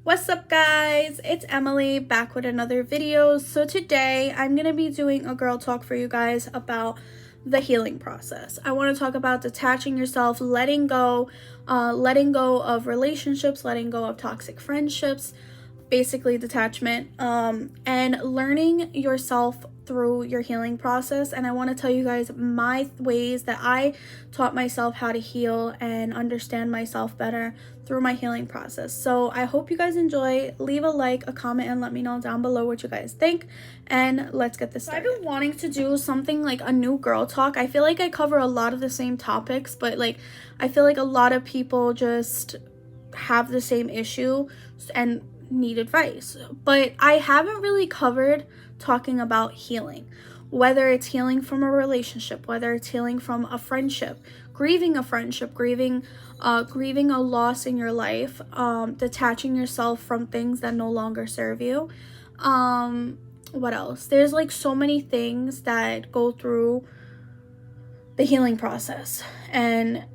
What's up, guys? It's Emily back with another video. So today I'm going to be doing a girl talk for you guys about the healing process. I want to talk about detaching yourself, letting go of relationships, letting go of toxic friendships, basically detachment, and learning yourself through your healing process. And I want to tell you guys my ways that I taught myself how to heal and understand myself better through my healing process. So I hope you guys enjoy. Leave a like, a comment, and let me know down below what you guys think, and let's get this started. I've been wanting to do something like a new girl talk. I feel like I cover a lot of the same topics, but like I feel like a lot of people just have the same issue and need advice, but I haven't really covered talking about healing, whether it's healing from a relationship, whether it's healing from a friendship, grieving a friendship, grieving a loss in your life, detaching yourself from things that no longer serve you. What else? There's like so many things that go through the healing process, and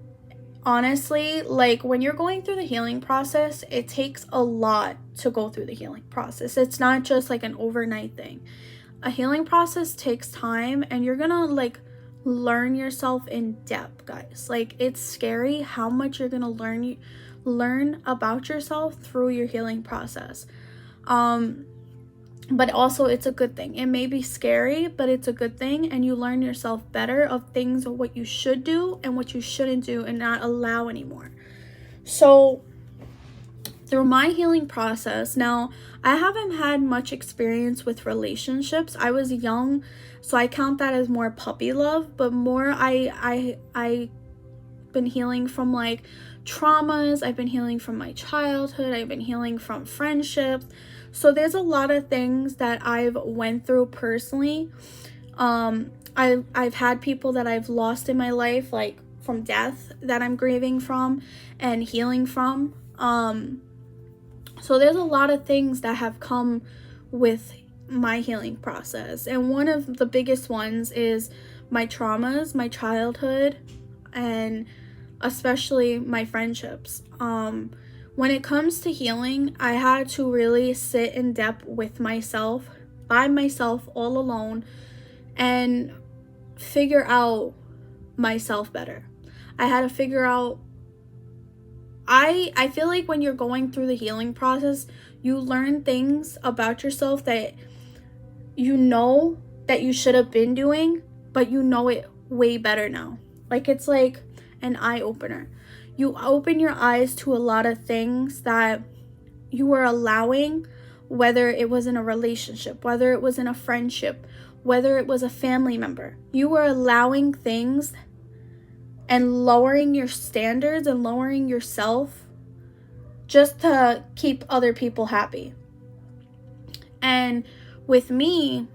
honestly, like when you're going through the healing process, it takes a lot to go through the healing process. It's not just like an overnight thing. A healing process takes time, and you're gonna like learn yourself in depth, guys. Like it's scary how much you're gonna learn about yourself through your healing process. But also it's a good thing. It may be scary, but it's a good thing, and you learn yourself better of things of what you should do and what you shouldn't do and not allow anymore. So through my healing process, now I haven't had much experience with relationships. I was young, so I count that as more puppy love, but more I been healing from like traumas. I've been healing from my childhood. I've been healing from friendships. So there's a lot of things that I've went through personally. I've had people that I've lost in my life, like from death, that I'm grieving from and healing from. So there's a lot of things that have come with my healing process, and one of the biggest ones is my traumas, my childhood, and especially my friendships. When it comes to healing, I had to really sit in depth with myself, by myself, all alone, and figure out myself better. I had to figure out, I feel like when you're going through the healing process, you learn things about yourself that you know that you should have been doing, but you know it way better now. Like it's like an eye opener. You open your eyes to a lot of things that you were allowing, whether it was in a relationship, whether it was in a friendship, whether it was a family member. You were allowing things and lowering your standards and lowering yourself just to keep other people happy. And with me,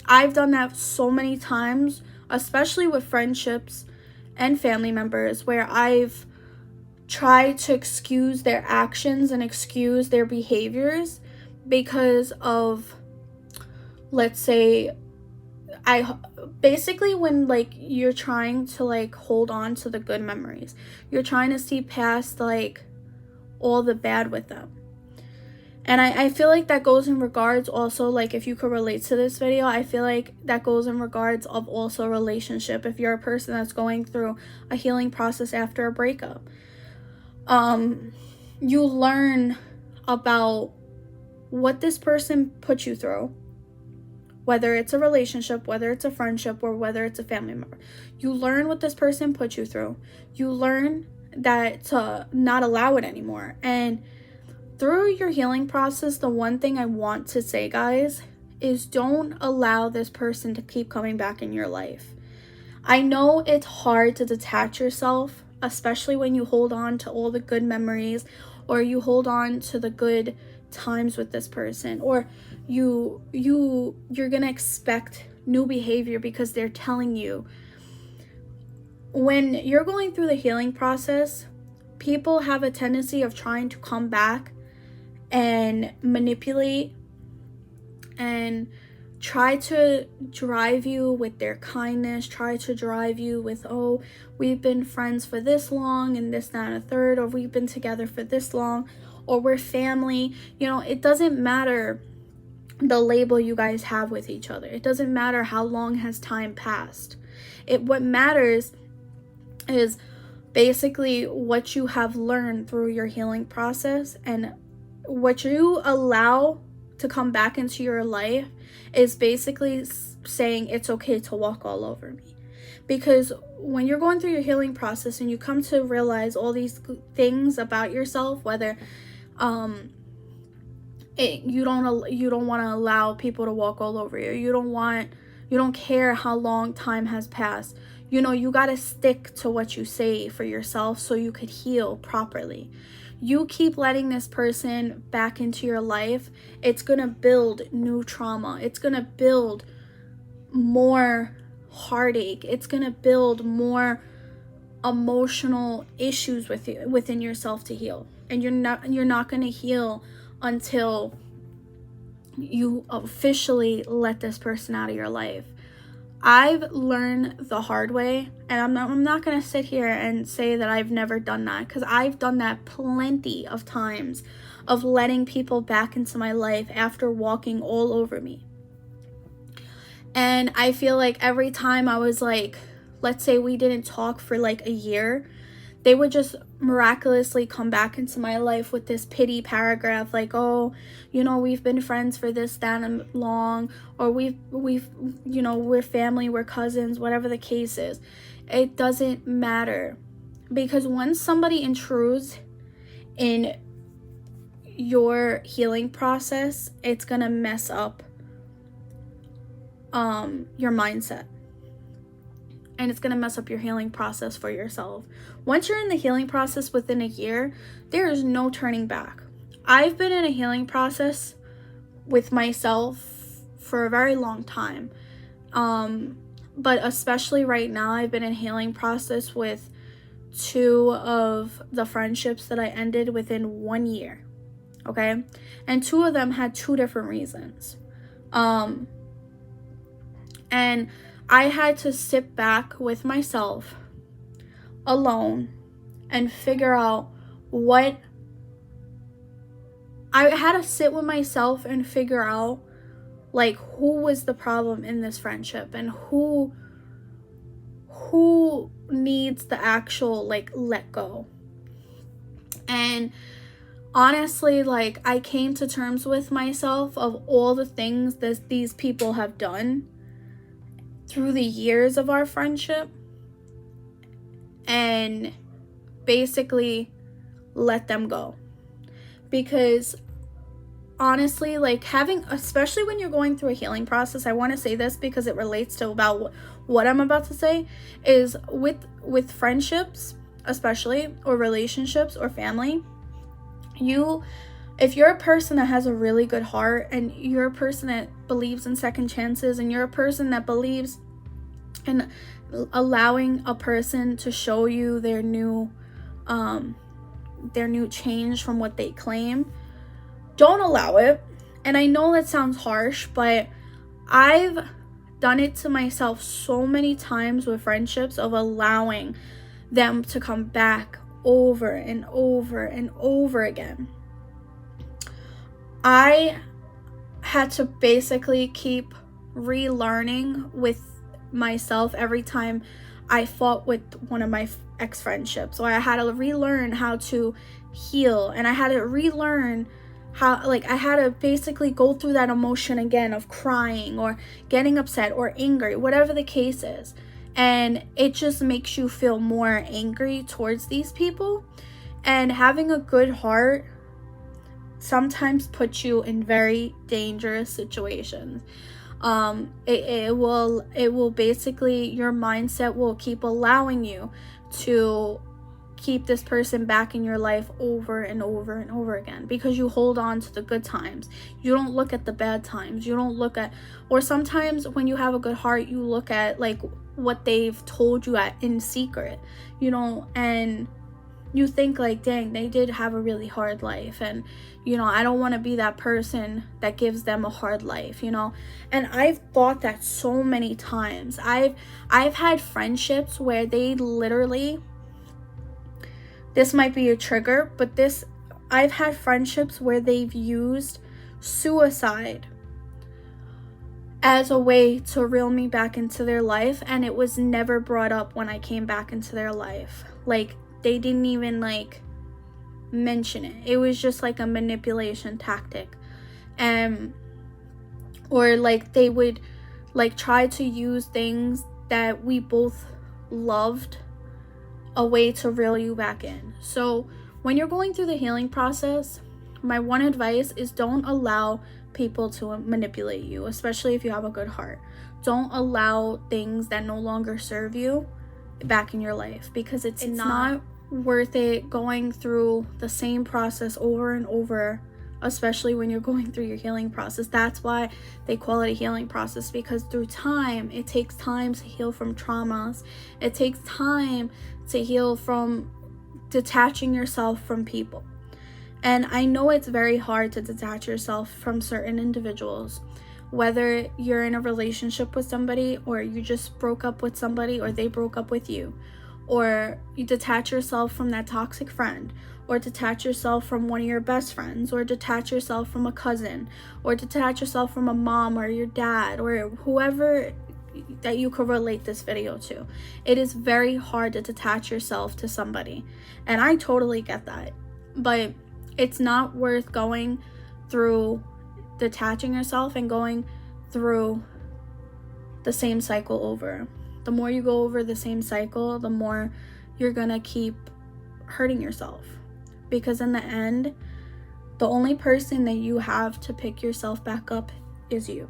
I've done that so many times, especially with friendships and family members, where I've tried to excuse their actions and excuse their behaviors because of, let's say, I basically, when like you're trying to like hold on to the good memories, you're trying to see past like all the bad with them. And I feel like that goes in regards also, like if you could relate to this video, I feel like that goes in regards of also relationship. If you're a person that's going through a healing process after a breakup, you learn about what this person put you through, whether it's a relationship, whether it's a friendship, or whether it's a family member. You learn what this person put you through. You learn that to not allow it anymore. And through your healing process, the one thing I want to say, guys, is don't allow this person to keep coming back in your life. I know it's hard to detach yourself, especially when you hold on to all the good memories, or you hold on to the good times with this person, or you're gonna expect new behavior because they're telling you. When you're going through the healing process, people have a tendency of trying to come back and manipulate and try to drive you with their kindness, try to drive you with, oh, we've been friends for this long and this, that, and a third, or we've been together for this long, or we're family. You know, it doesn't matter the label you guys have with each other. It doesn't matter how long has time passed. What matters is basically what you have learned through your healing process, and what you allow to come back into your life is basically saying it's okay to walk all over me. Because when you're going through your healing process and you come to realize all these things about yourself, whether you don't want to allow people to walk all over you, you don't care how long time has passed, you know, you got to stick to what you say for yourself so you could heal properly. You keep letting this person back into your life, it's going to build new trauma. It's going to build more heartache. It's going to build more emotional issues within yourself to heal. And you're not going to heal until you officially let this person out of your life. I've learned the hard way, and I'm not going to sit here and say that I've never done that, because I've done that plenty of times, of letting people back into my life after walking all over me. And I feel like every time I was like, let's say we didn't talk for like a year, they would just miraculously come back into my life with this pity paragraph like, oh, you know, we've been friends for this, that, and long, or we've you know, we're family, we're cousins, whatever the case is. It doesn't matter, because once somebody intrudes in your healing process, it's gonna mess up your mindset. And it's going to mess up your healing process for yourself. Once you're in the healing process within a year, there is no turning back. I've been in a healing process with myself for a very long time. But especially right now, I've been in a healing process with 2 of the friendships that I ended within 1 year. Okay? And 2 of them had 2 different reasons. And I had to sit back with myself alone and figure out I had to sit with myself and figure out like who was the problem in this friendship, and who needs the actual like let go. And honestly, like, I came to terms with myself of all the things that these people have done through the years of our friendship, and basically let them go. Because honestly, like, especially when you're going through a healing process, I want to say this because it relates to about what I'm about to say, is with friendships especially, or relationships, or family, if you're a person that has a really good heart, and you're a person that believes in second chances, and you're a person that believes in allowing a person to show you their new change from what they claim, don't allow it. And I know that sounds harsh, but I've done it to myself so many times with friendships, of allowing them to come back over and over and over again. I had to basically keep relearning with myself every time I fought with one of my ex-friendships. So I had to relearn how to heal, and I had to relearn how, like, I had to basically go through that emotion again of crying or getting upset or angry, whatever the case is. And it just makes you feel more angry towards these people. And having a good heart sometimes puts you in very dangerous situations. It will basically, your mindset will keep allowing you to keep this person back in your life over and over and over again, because you hold on to the good times. You don't look at the bad times. You don't look at, or sometimes when you have a good heart, you look at like what they've told you in secret, you know, and you think like, dang, they did have a really hard life, and you know, I don't want to be that person that gives them a hard life, you know. And I've thought that so many times. I've had friendships where they literally, this might be a trigger, but I've had friendships where they've used suicide as a way to reel me back into their life, and it was never brought up when I came back into their life. Like, they didn't even like mention it. It was just like a manipulation tactic. Or like they would like try to use things that we both loved, a way to reel you back in. So when you're going through the healing process, my one advice is don't allow people to manipulate you, especially if you have a good heart. Don't allow things that no longer serve you back in your life, because it's not worth it going through the same process over and over, especially when you're going through your healing process. That's why they call it a healing process, because through time, it takes time to heal from traumas. It takes time to heal from detaching yourself from people. And I know it's very hard to detach yourself from certain individuals, whether you're in a relationship with somebody, or you just broke up with somebody, or they broke up with you, or you detach yourself from that toxic friend, or detach yourself from one of your best friends, or detach yourself from a cousin, or detach yourself from a mom or your dad, or whoever that you could relate this video to. It is very hard to detach yourself to somebody, and I totally get that, but it's not worth going through detaching yourself and going through the same cycle over. The more you go over the same cycle, the more you're gonna keep hurting yourself, because in the end, the only person that you have to pick yourself back up is you.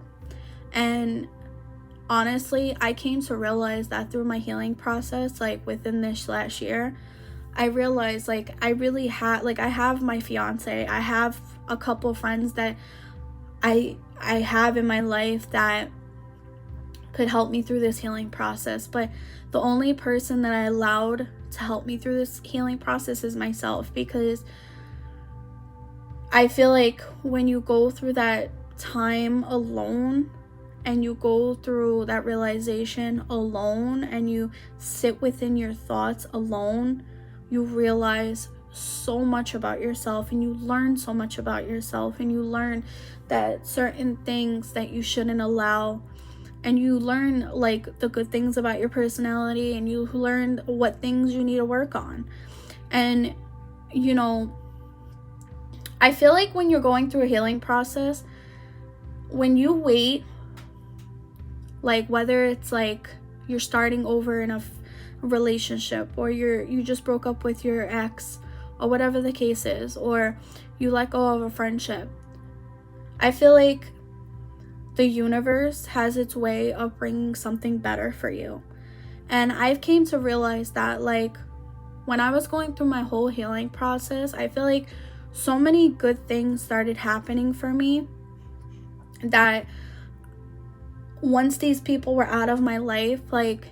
And honestly, I came to realize that through my healing process, like within this last year, I realized like I really had, like I have my fiance, I have a couple friends that I have in my life that could help me through this healing process, but the only person that I allowed to help me through this healing process is myself, because I feel like when you go through that time alone, and you go through that realization alone, and you sit within your thoughts alone, you realize so much about yourself, and you learn so much about yourself, and you learn that certain things that you shouldn't allow, and you learn like the good things about your personality, and you learn what things you need to work on. And you know, I feel like when you're going through a healing process, when you wait, like whether it's like you're starting over in a relationship, or you just broke up with your ex, or whatever the case is, or you let go of a friendship, I feel like the universe has its way of bringing something better for you. And I've came to realize that like when I was going through my whole healing process, I feel like so many good things started happening for me, that once these people were out of my life, like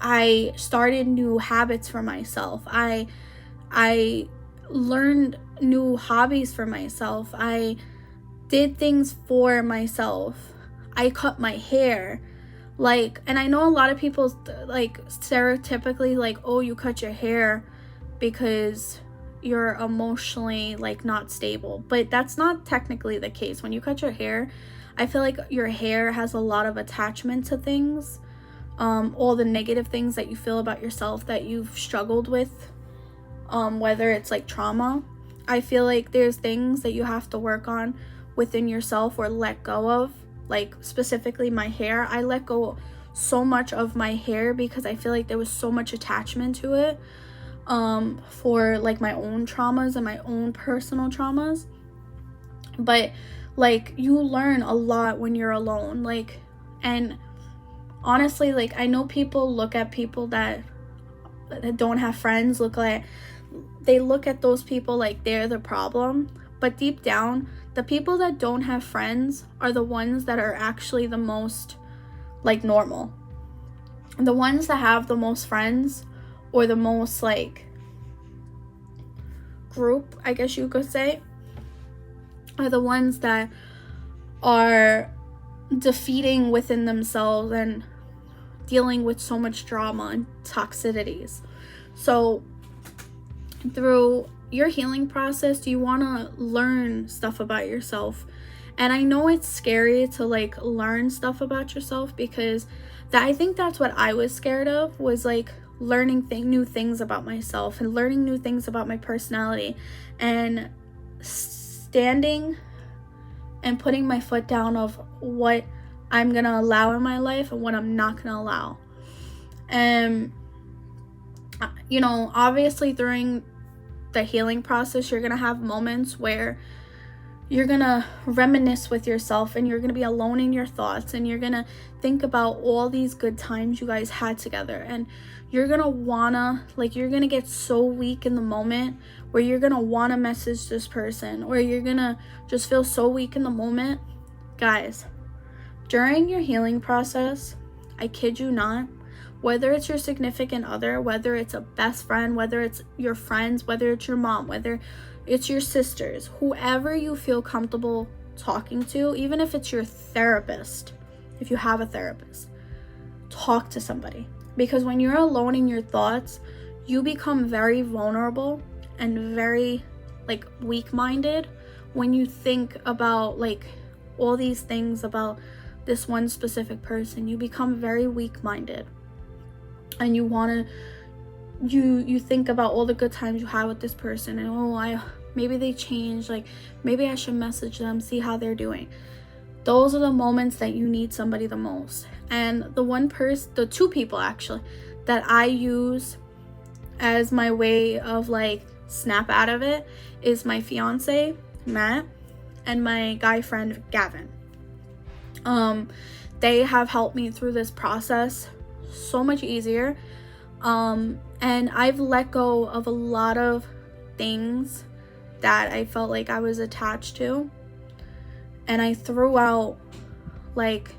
I started new habits for myself. I learned new hobbies for myself. I did things for myself. I cut my hair. Like, and I know a lot of people like stereotypically like, oh, you cut your hair because you're emotionally like not stable, but that's not technically the case. When you cut your hair, I feel like your hair has a lot of attachment to things, all the negative things that you feel about yourself that you've struggled with, whether it's like trauma. I feel like there's things that you have to work on within yourself or let go of. Like specifically my hair, I let go so much of my hair because I feel like there was so much attachment to it, for like my own traumas and my own personal traumas. But like you learn a lot when you're alone, like, and honestly, like I know people look at people that don't have friends, they look at those people like they're the problem, but deep down, the people that don't have friends are the ones that are actually the most like normal. The ones that have the most friends, or the most like group, I guess you could say, are the ones that are defeating within themselves and dealing with so much drama and toxicities. So through your healing process, you want to learn stuff about yourself. And I know it's scary to like learn stuff about yourself, because I think that's what I was scared of, was like learning new things about myself and learning new things about my personality, and standing and putting my foot down of what I'm gonna allow in my life and what I'm not gonna allow. And you know, obviously during the healing process, you're gonna have moments where you're gonna reminisce with yourself, and you're gonna be alone in your thoughts, and you're gonna think about all these good times you guys had together, and you're gonna wanna, like, you're gonna get so weak in the moment where you're gonna wanna message this person, or you're gonna just feel so weak in the moment. Guys, during your healing process, I kid you not, whether it's your significant other, whether it's a best friend, whether it's your friends, whether it's your mom, whether it's your sisters, whoever you feel comfortable talking to, even if it's your therapist, if you have a therapist, talk to somebody. Because when you're alone in your thoughts, you become very vulnerable and very like weak-minded when you think about like all these things about this one specific person. You become very weak-minded, and you want to you think about all the good times you had with this person, and maybe they changed, like maybe I should message them, see how they're doing. Those are the moments that you need somebody the most. And the two people actually that I use as my way of like snap out of it is my fiance Matt and my guy friend Gavin. They have helped me through this process so much easier. And I've let go of a lot of things that I felt like I was attached to, and I threw out like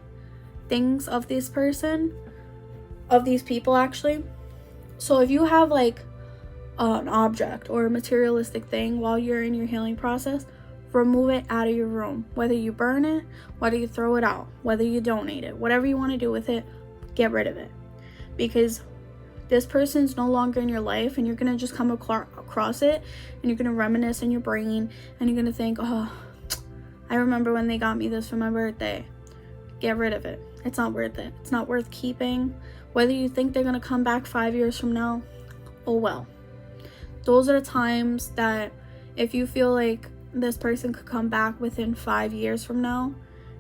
things of this person, of these people actually. So if you have like an object or a materialistic thing while you're in your healing process, remove it out of your room. Whether you burn it, whether you throw it out, whether you donate it, whatever you want to do with it, get rid of it. Because this person's no longer in your life, and you're gonna just come across it, and you're gonna reminisce in your brain, and you're gonna think, oh, I remember when they got me this for my birthday. Get rid of it. It's not worth it. It's not worth keeping. Whether you think they're gonna come back 5 years from now, oh well. Those are the times that if you feel like this person could come back within 5 years from now,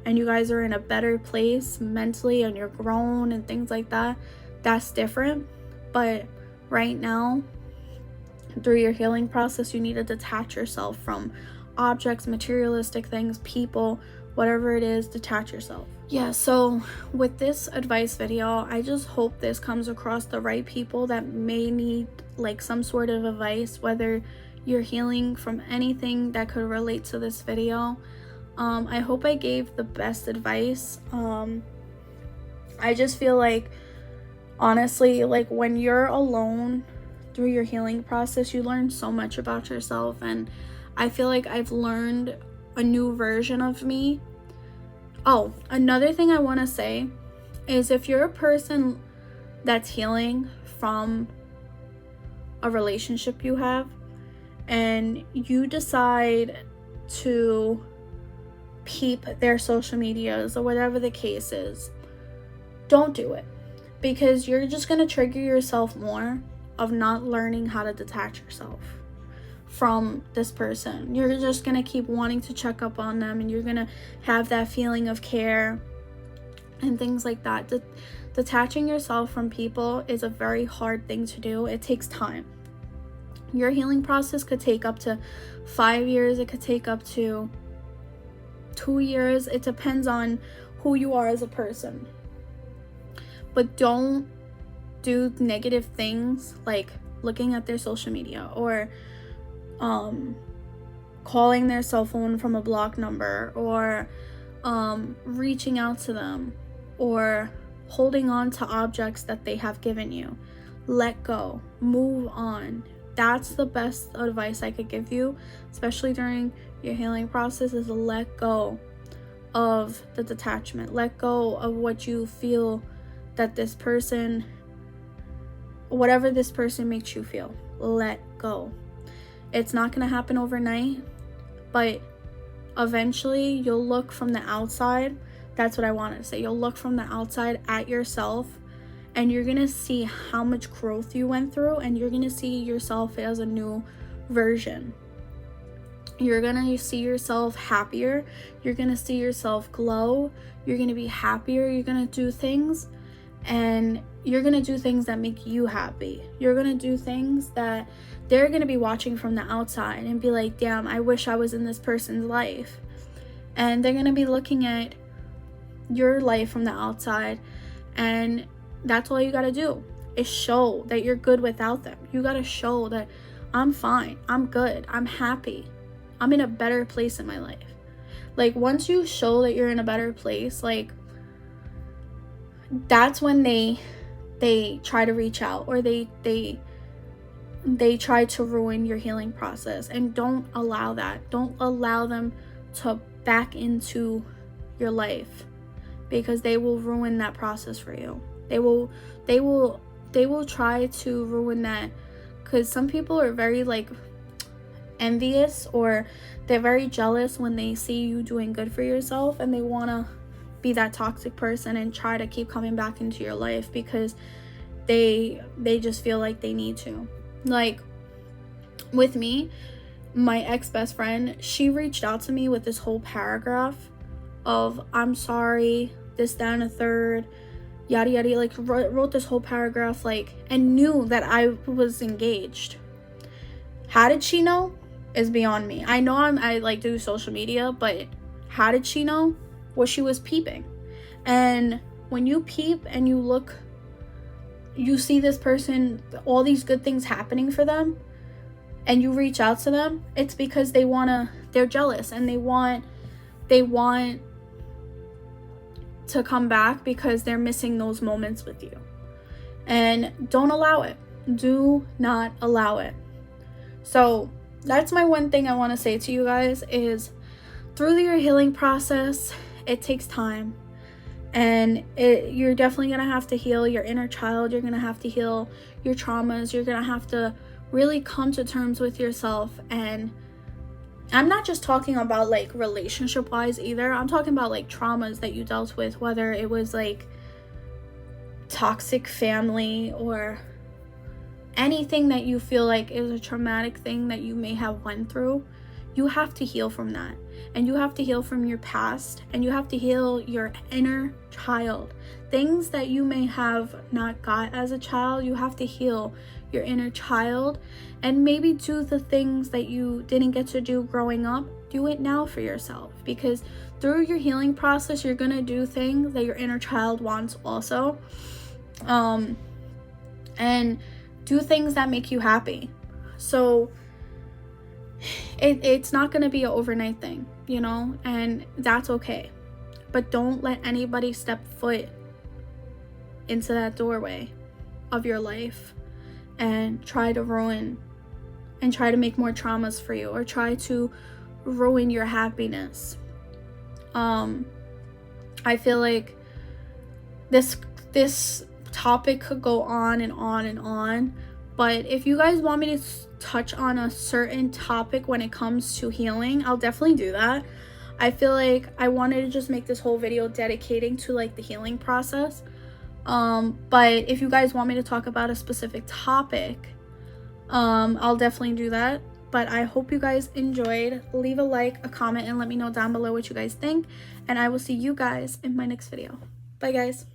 and you guys are in a better place mentally, and you're grown and things like that, that's different. But right now, through your healing process, you need to detach yourself from objects, materialistic things, people, whatever it is. Detach yourself. Yeah, so with this advice video, I just hope this comes across the right people that may need like some sort of advice, whether you're healing from anything that could relate to this video. I hope I gave the best advice. I just feel like, honestly, like when you're alone through your healing process, you learn so much about yourself, and I feel like I've learned a new version of me. Oh, another thing I want to say is, if you're a person that's healing from a relationship you have, and you decide to peep their social medias or whatever the case is, don't do it. Because you're just going to trigger yourself more of not learning how to detach yourself from this person. You're just going to keep wanting to check up on them, and you're going to have that feeling of care and things like that. Detaching yourself from people is a very hard thing to do. It takes time. Your healing process could take up to 5 years. It could take up to 2 years. It depends on who you are as a person. But don't do negative things like looking at their social media, or calling their cell phone from a block number, or reaching out to them, or holding on to objects that they have given you. Let go. Move on. That's the best advice I could give you, especially during your healing process, is to let go of the detachment. Let go of what you feel that this person, whatever this person makes you feel. Let go. It's not going to happen overnight, but eventually you'll look from the outside. That's what I want to say. You'll look from the outside at yourself, and you're going to see how much growth you went through, and you're going to see yourself as a new version. You're going to see yourself happier. You're going to see yourself glow. You're going to be happier. You're going to do things, and you're going to do things that make you happy. You're going to do things that they're going to be watching from the outside and be like, damn, I wish I was in this person's life. And they're going to be looking at your life from the outside, and that's all you got to do is show that you're good without them. You got to show that I'm fine, I'm good, I'm happy, I'm in a better place in my life. Like, once you show that you're in a better place, like, that's when they try to reach out, or they try to ruin your healing process. And don't allow that. Don't allow them to back into your life, because they will ruin that process for you. They will try to ruin that, because some people are very like envious, or they're very jealous when they see you doing good for yourself, and they want to be that toxic person and try to keep coming back into your life because they just feel like they need to. Like, with me, my ex-best friend, she reached out to me with this whole paragraph of I'm sorry, this, that, and a third, yada yada, like wrote this whole paragraph, like, and knew that I was engaged. How did she know is beyond me. I know I like do social media, but how did she know? Well, she was peeping. And when you peep and you look, you see this person, all these good things happening for them, and you reach out to them, it's because they're jealous, and they want to come back because they're missing those moments with you. And don't allow it. Do not allow it. So that's my one thing I want to say to you guys is, through your healing process, it takes time. And you're definitely going to have to heal your inner child. You're going to have to heal your traumas. You're going to have to really come to terms with yourself. And I'm not just talking about like relationship wise either. I'm talking about like traumas that you dealt with, whether it was like toxic family or anything that you feel like is a traumatic thing that you may have went through. You have to heal from that, and you have to heal from your past, and you have to heal your inner child. Things that you may have not got as a child, you have to heal your inner child, and maybe do the things that you didn't get to do growing up. Do it now for yourself, because through your healing process, you're gonna do things that your inner child wants also, and do things that make you happy. So it's not going to be an overnight thing, you know, and that's okay. But don't let anybody step foot into that doorway of your life and try to ruin and try to make more traumas for you, or try to ruin your happiness. I feel like this topic could go on and on and on, but if you guys want me to touch on a certain topic when it comes to healing, I'll definitely do that. I feel like I wanted to just make this whole video dedicating to like the healing process, but if you guys want me to talk about a specific topic, I'll definitely do that. But I hope you guys enjoyed. Leave a like, a comment, and let me know down below what you guys think, and I will see you guys in my next video. Bye guys.